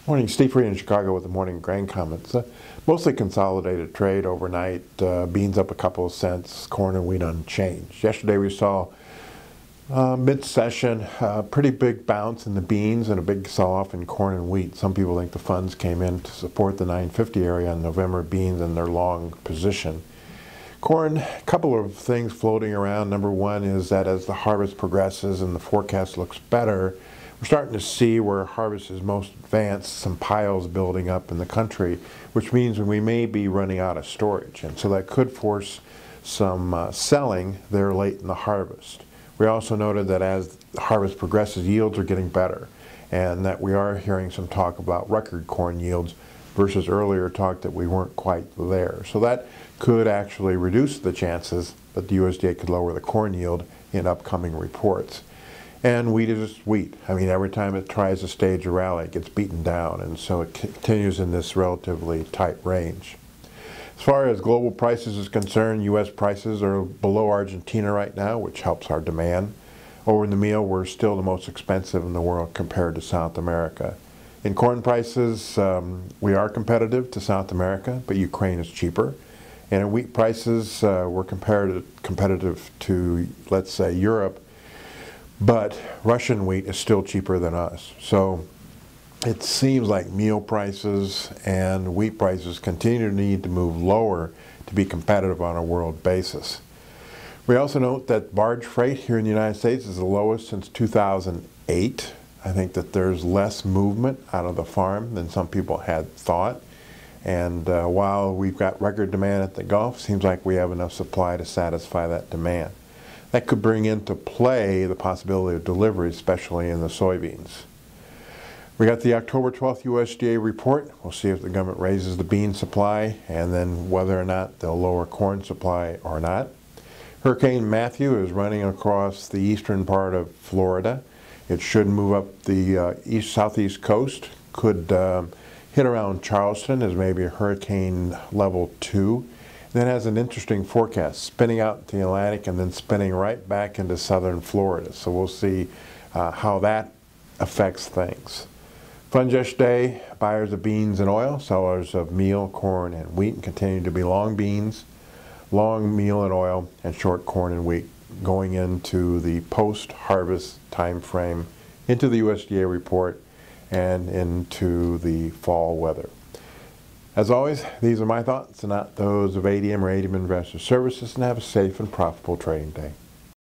Morning, Steve Free in Chicago with the morning grain comments. Mostly consolidated trade overnight. Beans up a couple of cents, corn and wheat unchanged. Yesterday we saw mid-session pretty big bounce in the beans and a big sell-off in corn and wheat. Some people think the funds came in to support the 950 area on November beans and their long position. Corn, a couple of things floating around. Number one is that as the harvest progresses and the forecast looks better, we're starting to see where harvest is most advanced, some piles building up in the country, which means we may be running out of storage. And so that could force some selling there late in the harvest. We also noted that as the harvest progresses, yields are getting better, and that we are hearing some talk about record corn yields versus earlier talk that we weren't quite there. So that could actually reduce the chances that the USDA could lower the corn yield in upcoming reports. And wheat is wheat. I mean, every time it tries to stage a rally, it gets beaten down, and so it continues in this relatively tight range. As far as global prices is concerned, U.S. prices are below Argentina right now, which helps our demand. Over in the meal, we're still the most expensive in the world compared to South America. In corn prices, we are competitive to South America, but Ukraine is cheaper. And in wheat prices, we're competitive to, let's say, Europe, but Russian wheat is still cheaper than us. So it seems like meal prices and wheat prices continue to need to move lower to be competitive on a world basis. We also note that barge freight here in the United States is the lowest since 2008. I think that there's less movement out of the farm than some people had thought. And while we've got record demand at the Gulf, it seems like we have enough supply to satisfy that demand. That could bring into play the possibility of delivery, especially in the soybeans. We got the October 12th USDA report. We'll see if the government raises the bean supply and then whether or not they'll lower corn supply or not. Hurricane Matthew is running across the eastern part of Florida. It should move up the southeast coast, could hit around Charleston as maybe a hurricane level 2. Then has an interesting forecast, spinning out the Atlantic and then spinning right back into southern Florida. So we'll see how that affects things. Funds yesterday, buyers of beans and oil, sellers of meal, corn, and wheat continue to be long beans, long meal and oil, and short corn and wheat going into the post-harvest time frame, into the USDA report, and into the fall weather. As always, these are my thoughts and not those of ADM or ADM Investor Services, and have a safe and profitable trading day.